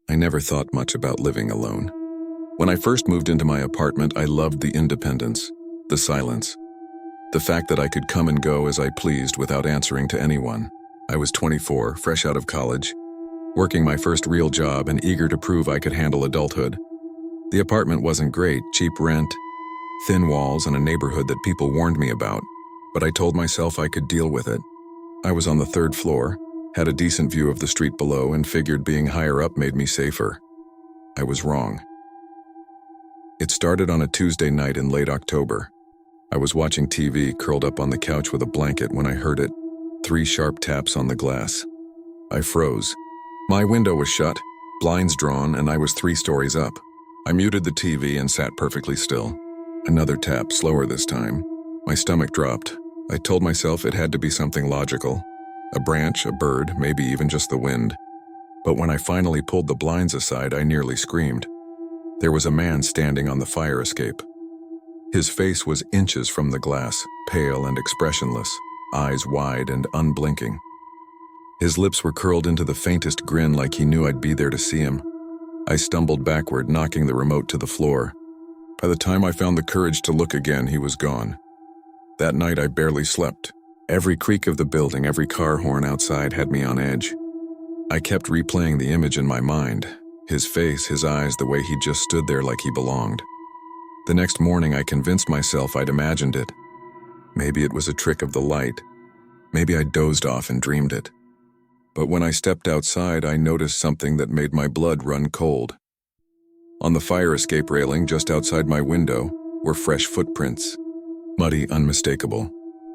I never thought much about living alone. When I first moved into my apartment, I loved the independence, the silence, the fact that I could come and go as I pleased without answering to anyone. I was 24, fresh out of college, working my first real job and eager to prove I could handle adulthood. The apartment wasn't great, cheap rent, thin walls, and a neighborhood that people warned me about, but I told myself I could deal with it. I was on the third floor, had a decent view of the street below, and figured being higher up made me safer. I was wrong. It started on a Tuesday night in late October. I was watching TV, curled up on the couch with a blanket when I heard it, 3 sharp taps on the glass. I froze. My window was shut, blinds drawn, and I was 3 stories up. I muted the TV and sat perfectly still. Another tap, slower this time. My stomach dropped. I told myself it had to be something logical. A branch, a bird, maybe even just the wind. But when I finally pulled the blinds aside, I nearly screamed. There was a man standing on the fire escape. His face was inches from the glass, pale and expressionless, eyes wide and unblinking. His lips were curled into the faintest grin, like he knew I'd be there to see him. I stumbled backward, knocking the remote to the floor. By the time I found the courage to look again, he was gone. That night I barely slept. Every creak of the building, every car horn outside had me on edge. I kept replaying the image in my mind. His face, his eyes, the way he just stood there like he belonged. The next morning I convinced myself I'd imagined it. Maybe it was a trick of the light. Maybe I dozed off and dreamed it. But when I stepped outside, I noticed something that made my blood run cold. On the fire escape railing just outside my window were fresh footprints. Muddy, unmistakable.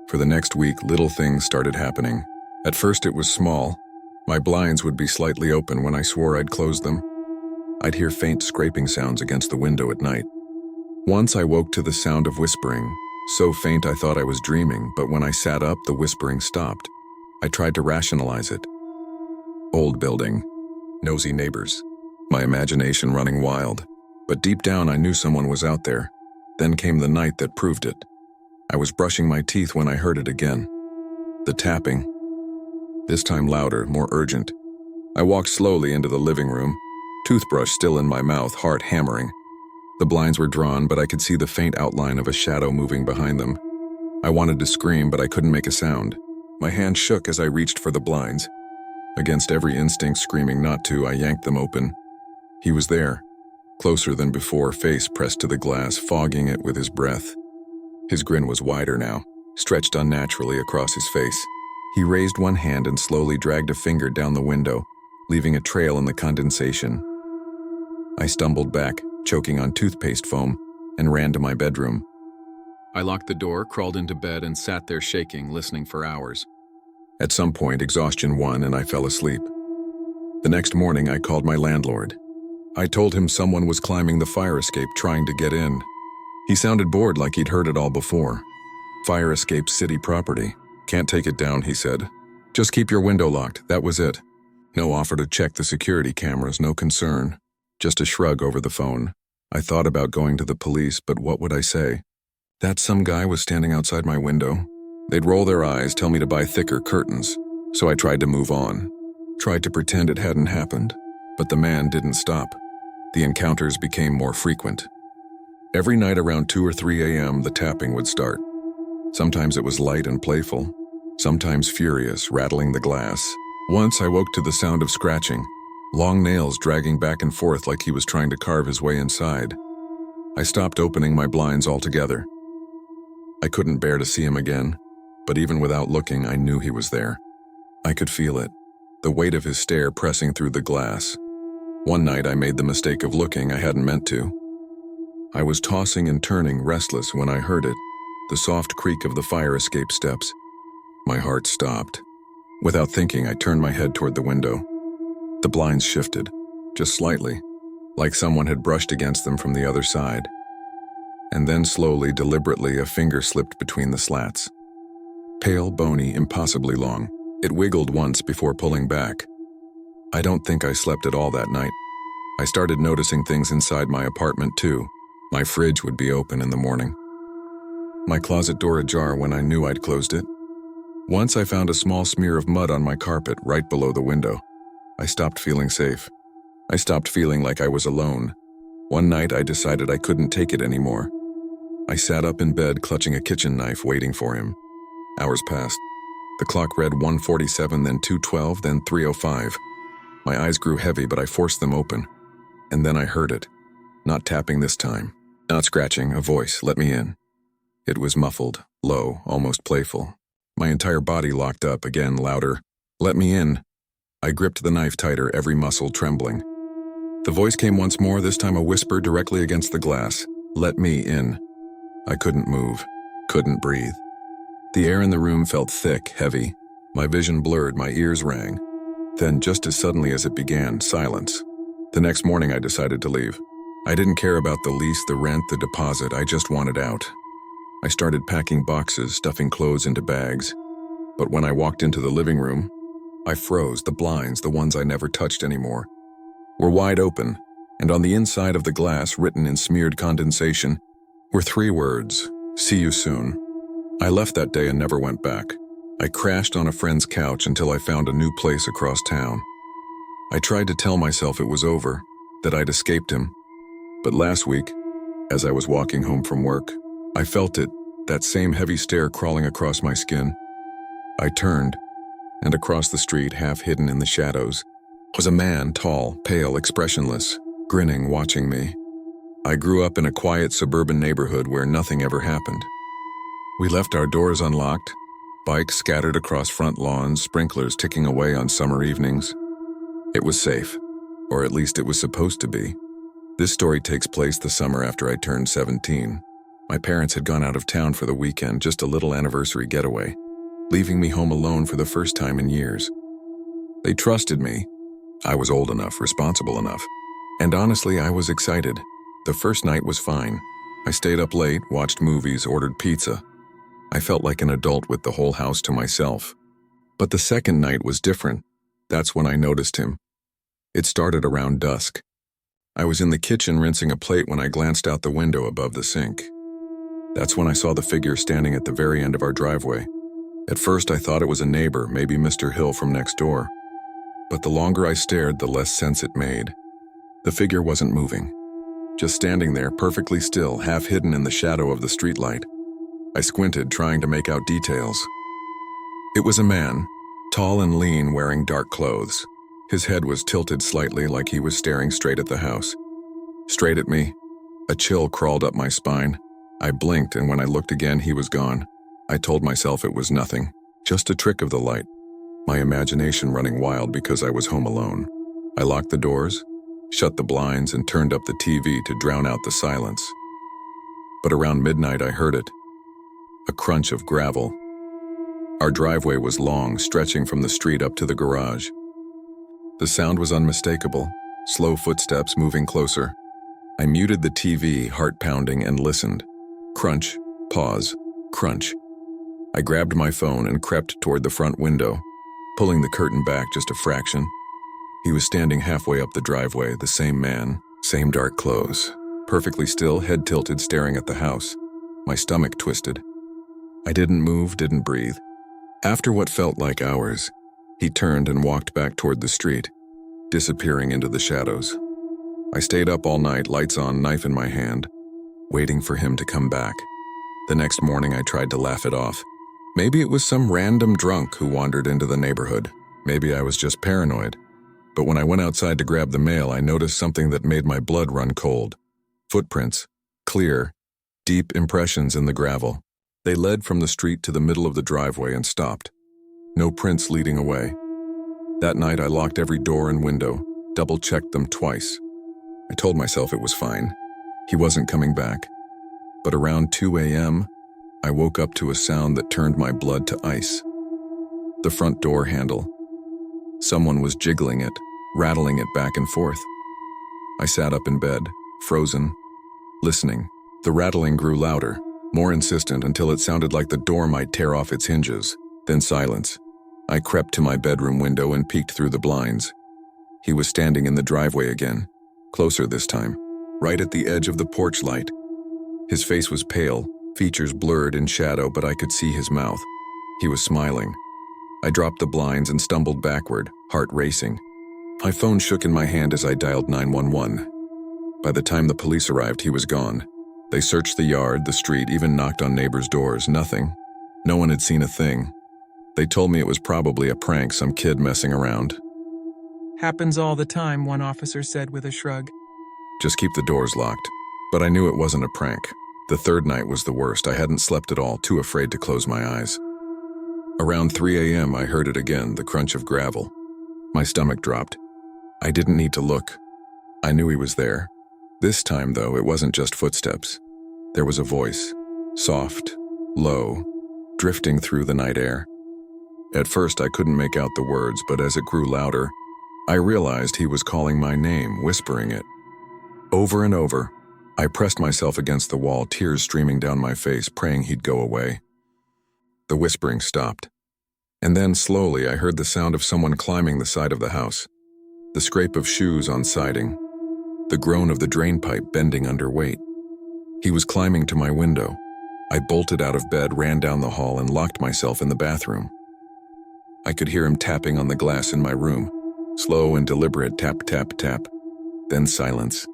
For the next week, little things started happening. At first it was small. My blinds would be slightly open when I swore I'd closed them. I'd hear faint scraping sounds against the window at night. Once I woke to the sound of whispering, so faint I thought I was dreaming, but when I sat up, the whispering stopped. I tried to rationalize it. Old building, nosy neighbors, my imagination running wild. But deep down I knew someone was out there. Then came the night that proved it. I was brushing my teeth when I heard it again. The tapping. This time louder, more urgent. I walked slowly into the living room, toothbrush still in my mouth, heart hammering. The blinds were drawn, but I could see the faint outline of a shadow moving behind them. I wanted to scream, but I couldn't make a sound. My hand shook as I reached for the blinds. Against every instinct screaming not to, I yanked them open. He was there, closer than before, face pressed to the glass, fogging it with his breath. His grin was wider now, stretched unnaturally across his face. He raised one hand and slowly dragged a finger down the window, leaving a trail in the condensation. I stumbled back, choking on toothpaste foam, and ran to my bedroom. I locked the door, crawled into bed, and sat there shaking, listening for hours. At some point, exhaustion won and I fell asleep. The next morning, I called my landlord. I told him someone was climbing the fire escape trying to get in. He sounded bored, like he'd heard it all before. Fire escape city property. Can't take it down, he said. Just keep your window locked, that was it. No offer to check the security cameras, no concern. Just a shrug over the phone. I thought about going to the police, but what would I say? That some guy was standing outside my window? They'd roll their eyes, tell me to buy thicker curtains. So I tried to move on. Tried to pretend it hadn't happened. But the man didn't stop. The encounters became more frequent. Every night around 2 or 3 a.m., the tapping would start. Sometimes it was light and playful, sometimes furious, rattling the glass. Once I woke to the sound of scratching, long nails dragging back and forth like he was trying to carve his way inside. I stopped opening my blinds altogether. I couldn't bear to see him again, but even without looking, I knew he was there. I could feel it, the weight of his stare pressing through the glass. One night I made the mistake of looking. I hadn't meant to. I was tossing and turning, restless, when I heard it, the soft creak of the fire escape steps. My heart stopped. Without thinking, I turned my head toward the window. The blinds shifted, just slightly, like someone had brushed against them from the other side. And then slowly, deliberately, a finger slipped between the slats. Pale, bony, impossibly long. It wiggled once before pulling back. I don't think I slept at all that night. I started noticing things inside my apartment too. My fridge would be open in the morning. My closet door ajar when I knew I'd closed it. Once I found a small smear of mud on my carpet right below the window. I stopped feeling safe. I stopped feeling like I was alone. One night I decided I couldn't take it anymore. I sat up in bed clutching a kitchen knife waiting for him. Hours passed. The clock read 1:47, then 2:12, then 3:05. My eyes grew heavy, but I forced them open. And then I heard it. Not tapping this time. Not scratching, a voice, "Let me in." It was muffled, low, almost playful. My entire body locked up, again louder. "Let me in." I gripped the knife tighter, every muscle trembling. The voice came once more, this time a whisper directly against the glass. "Let me in." I couldn't move, couldn't breathe. The air in the room felt thick, heavy. My vision blurred, my ears rang. Then, just as suddenly as it began, silence. The next morning I decided to leave. I didn't care about the lease, the rent, the deposit, I just wanted out. I started packing boxes, stuffing clothes into bags. But when I walked into the living room, I froze. The blinds, the ones I never touched anymore, were wide open, and on the inside of the glass, written in smeared condensation, were 3 words, "See you soon." I left that day and never went back. I crashed on a friend's couch until I found a new place across town. I tried to tell myself it was over, that I'd escaped him. But last week, as I was walking home from work, I felt it, that same heavy stare crawling across my skin. I turned, and across the street, half hidden in the shadows, was a man, tall, pale, expressionless, grinning, watching me. I grew up in a quiet suburban neighborhood where nothing ever happened. We left our doors unlocked, bikes scattered across front lawns, sprinklers ticking away on summer evenings. It was safe, or at least it was supposed to be. This story takes place the summer after I turned 17. My parents had gone out of town for the weekend, just a little anniversary getaway, leaving me home alone for the first time in years. They trusted me. I was old enough, responsible enough. And honestly, I was excited. The first night was fine. I stayed up late, watched movies, ordered pizza. I felt like an adult with the whole house to myself. But the second night was different. That's when I noticed him. It started around dusk. I was in the kitchen rinsing a plate when I glanced out the window above the sink. That's when I saw the figure standing at the very end of our driveway. At first I thought it was a neighbor, maybe Mr. Hill from next door. But the longer I stared, the less sense it made. The figure wasn't moving. Just standing there, perfectly still, half hidden in the shadow of the streetlight. I squinted, trying to make out details. It was a man, tall and lean, wearing dark clothes. His head was tilted slightly, like he was staring straight at the house. Straight at me. A chill crawled up my spine. I blinked, and when I looked again, he was gone. I told myself it was nothing, just a trick of the light. My imagination running wild because I was home alone. I locked the doors, shut the blinds, and turned up the TV to drown out the silence. But around midnight I heard it. A crunch of gravel. Our driveway was long, stretching from the street up to the garage. The sound was unmistakable, slow footsteps moving closer. I muted the TV, heart pounding, and listened. Crunch, pause, crunch. I grabbed my phone and crept toward the front window, pulling the curtain back just a fraction. He was standing halfway up the driveway, the same man, same dark clothes, perfectly still, head tilted, staring at the house. My stomach twisted. I didn't move, didn't breathe. After what felt like hours, he turned and walked back toward the street, disappearing into the shadows. I stayed up all night, lights on, knife in my hand, waiting for him to come back. The next morning I tried to laugh it off. Maybe it was some random drunk who wandered into the neighborhood. Maybe I was just paranoid. But when I went outside to grab the mail, I noticed something that made my blood run cold. Footprints. Clear, deep impressions in the gravel. They led from the street to the middle of the driveway and stopped. No prints leading away. That night I locked every door and window, double-checked them twice. I told myself it was fine. He wasn't coming back. But around 2 a.m., I woke up to a sound that turned my blood to ice. The front door handle. Someone was jiggling it, rattling it back and forth. I sat up in bed, frozen, listening. The rattling grew louder, more insistent, until it sounded like the door might tear off its hinges. Then silence. I crept to my bedroom window and peeked through the blinds. He was standing in the driveway again, closer this time, right at the edge of the porch light. His face was pale, features blurred in shadow, but I could see his mouth. He was smiling. I dropped the blinds and stumbled backward, heart racing. My phone shook in my hand as I dialed 911. By the time the police arrived, he was gone. They searched the yard, the street, even knocked on neighbors' doors. Nothing. No one had seen a thing. They told me it was probably a prank, some kid messing around. Happens all the time, one officer said with a shrug. Just keep the doors locked. But I knew it wasn't a prank. The third night was the worst. I hadn't slept at all, too afraid to close my eyes. Around 3 a.m., I heard it again, the crunch of gravel. My stomach dropped. I didn't need to look. I knew he was there. This time, though, it wasn't just footsteps. There was a voice, soft, low, drifting through the night air. At first, I couldn't make out the words, but as it grew louder, I realized he was calling my name, whispering it. Over and over, I pressed myself against the wall, tears streaming down my face, praying he'd go away. The whispering stopped. And then, slowly, I heard the sound of someone climbing the side of the house. The scrape of shoes on siding. The groan of the drain pipe bending under weight. He was climbing to my window. I bolted out of bed, ran down the hall, and locked myself in the bathroom. I could hear him tapping on the glass in my room. Slow and deliberate tap, tap, tap. Then silence.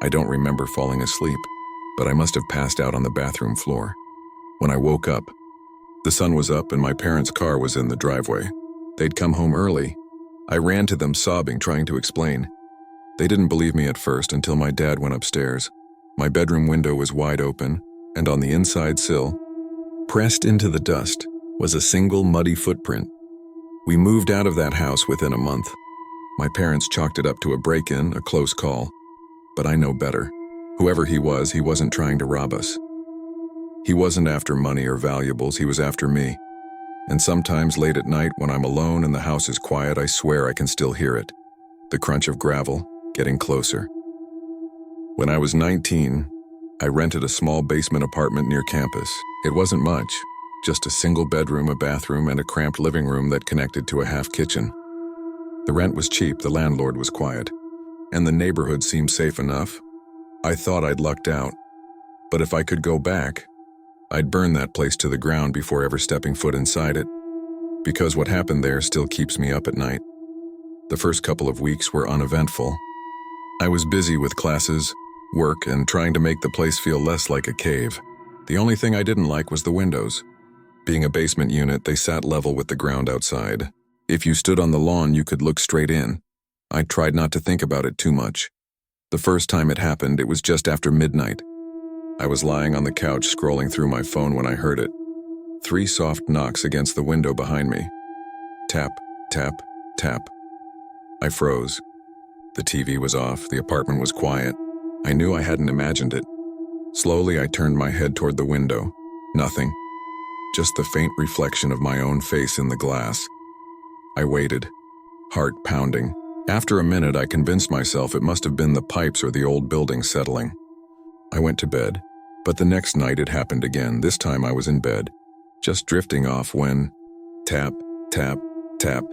I don't remember falling asleep, but I must have passed out on the bathroom floor. When I woke up, the sun was up and my parents' car was in the driveway. They'd come home early. I ran to them sobbing, trying to explain. They didn't believe me at first until my dad went upstairs. My bedroom window was wide open, and on the inside sill, pressed into the dust, was a single muddy footprint. We moved out of that house within a month. My parents chalked it up to a break-in, a close call. But I know better. Whoever he wasn't trying to rob us. He wasn't after money or valuables, he was after me. And sometimes late at night when I'm alone and the house is quiet, I swear I can still hear it. The crunch of gravel, getting closer. When I was 19, I rented a small basement apartment near campus. It wasn't much, just a single bedroom, a bathroom, and a cramped living room that connected to a half kitchen. The rent was cheap, the landlord was quiet, and the neighborhood seemed safe enough. I thought I'd lucked out, but if I could go back, I'd burn that place to the ground before ever stepping foot inside it, because what happened there still keeps me up at night. The first couple of weeks were uneventful. I was busy with classes, work, and trying to make the place feel less like a cave. The only thing I didn't like was the windows. Being a basement unit, they sat level with the ground outside. If you stood on the lawn, you could look straight in. I tried not to think about it too much. The first time it happened, it was just after midnight. I was lying on the couch scrolling through my phone when I heard it. 3 soft knocks against the window behind me. Tap, tap, tap. I froze. The TV was off, the apartment was quiet. I knew I hadn't imagined it. Slowly, I turned my head toward the window. Nothing. Just the faint reflection of my own face in the glass. I waited, heart pounding. After a minute, I convinced myself it must have been the pipes or the old building settling. I went to bed, but the next night it happened again. This time I was in bed, just drifting off when, tap, tap, tap,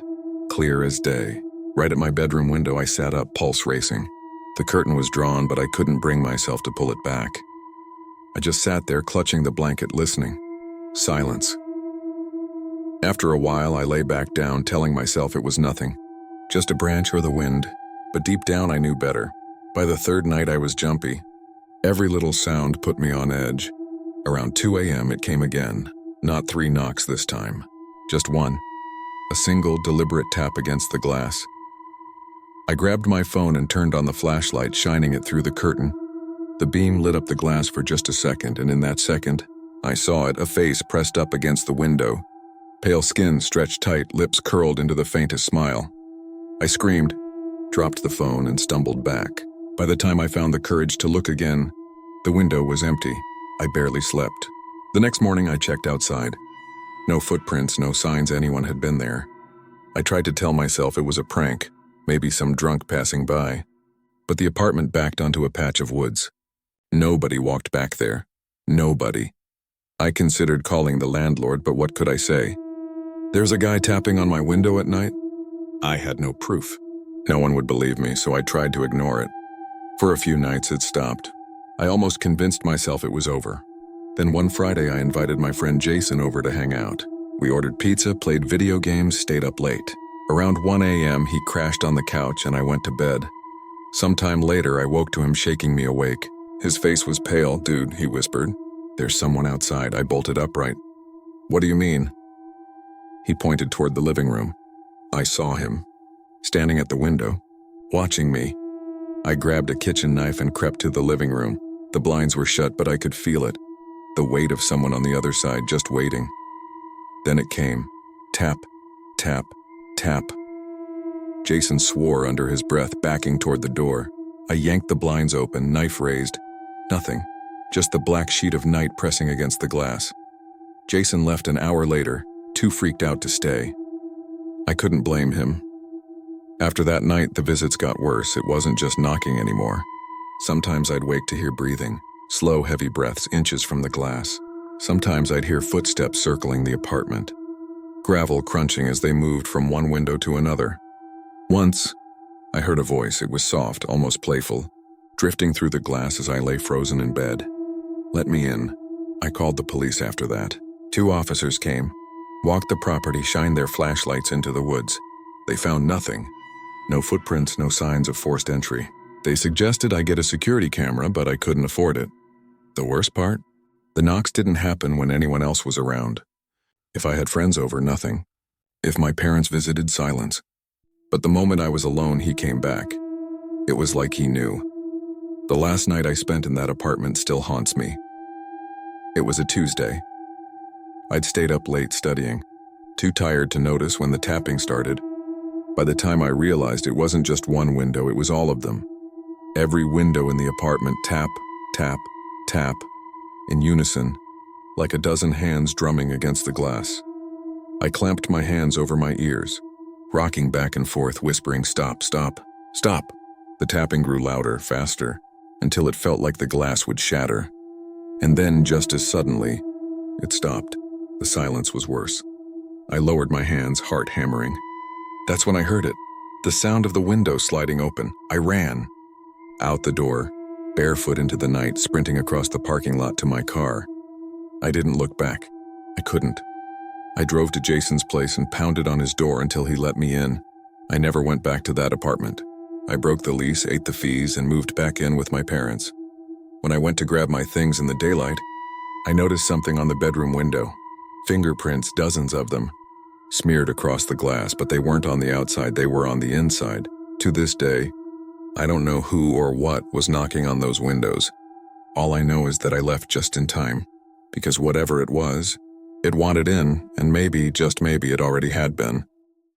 clear as day. Right at my bedroom window, I sat up, pulse racing. The curtain was drawn, but I couldn't bring myself to pull it back. I just sat there, clutching the blanket, listening. Silence. After a while, I lay back down, telling myself it was nothing. Just a branch or the wind. But deep down, I knew better. By the third night, I was jumpy. Every little sound put me on edge. Around 2 a.m., it came again. Not 3 knocks this time. Just one. A single, deliberate tap against the glass. I grabbed my phone and turned on the flashlight, shining it through the curtain. The beam lit up the glass for just a second, and in that second, I saw it, a face pressed up against the window. Pale skin stretched tight, lips curled into the faintest smile. I screamed, dropped the phone, and stumbled back. By the time I found the courage to look again, the window was empty. I barely slept. The next morning, I checked outside. No footprints, no signs anyone had been there. I tried to tell myself it was a prank, maybe some drunk passing by. But the apartment backed onto a patch of woods. Nobody walked back there. Nobody. I considered calling the landlord, but what could I say? There's a guy tapping on my window at night? I had no proof. No one would believe me, so I tried to ignore it. For a few nights, it stopped. I almost convinced myself it was over. Then one Friday, I invited my friend Jason over to hang out. We ordered pizza, played video games, stayed up late. Around 1 a.m., he crashed on the couch and I went to bed. Sometime later, I woke to him shaking me awake. His face was pale. "Dude," he whispered. "There's someone outside." I bolted upright. "What do you mean?" He pointed toward the living room. I saw him, standing at the window, watching me. I grabbed a kitchen knife and crept to the living room. The blinds were shut, but I could feel it. The weight of someone on the other side, just waiting. Then it came. Tap, tap, tap. Jason swore under his breath, backing toward the door. I yanked the blinds open, knife raised. Nothing. Just the black sheet of night pressing against the glass. Jason left an hour later, too freaked out to stay. I couldn't blame him. After that night, the visits got worse. It wasn't just knocking anymore. Sometimes I'd wake to hear breathing, slow, heavy breaths inches from the glass. Sometimes I'd hear footsteps circling the apartment, gravel crunching as they moved from one window to another. Once, I heard a voice. It was soft, almost playful, drifting through the glass as I lay frozen in bed. "Let me in." I called the police after that. 2 officers came, walked the property, shined their flashlights into the woods. They found nothing. No footprints, no signs of forced entry. They suggested I get a security camera, but I couldn't afford it. The worst part? The knocks didn't happen when anyone else was around. If I had friends over, nothing. If my parents visited, silence. But the moment I was alone, he came back. It was like he knew. The last night I spent in that apartment still haunts me. It was a Tuesday. I'd stayed up late studying, too tired to notice when the tapping started. By the time I realized, it wasn't just one window, it was all of them. Every window in the apartment, tap, tap, tap, in unison, like a dozen hands drumming against the glass. I clamped my hands over my ears, rocking back and forth, whispering, "Stop, stop, stop." The tapping grew louder, faster, until it felt like the glass would shatter. And then, just as suddenly, it stopped. The silence was worse. I lowered my hands, heart hammering. That's when I heard it, the sound of the window sliding open. I ran. Out the door, barefoot into the night, sprinting across the parking lot to my car. I didn't look back. I couldn't. I drove to Jason's place and pounded on his door until he let me in. I never went back to that apartment. I broke the lease, ate the fees, and moved back in with my parents. When I went to grab my things in the daylight, I noticed something on the bedroom window. Fingerprints, dozens of them, smeared across the glass, but they weren't on the outside, they were on the inside. To this day, I don't know who or what was knocking on those windows. All I know is that I left just in time, because whatever it was, it wanted in, and maybe, just maybe, it already had been.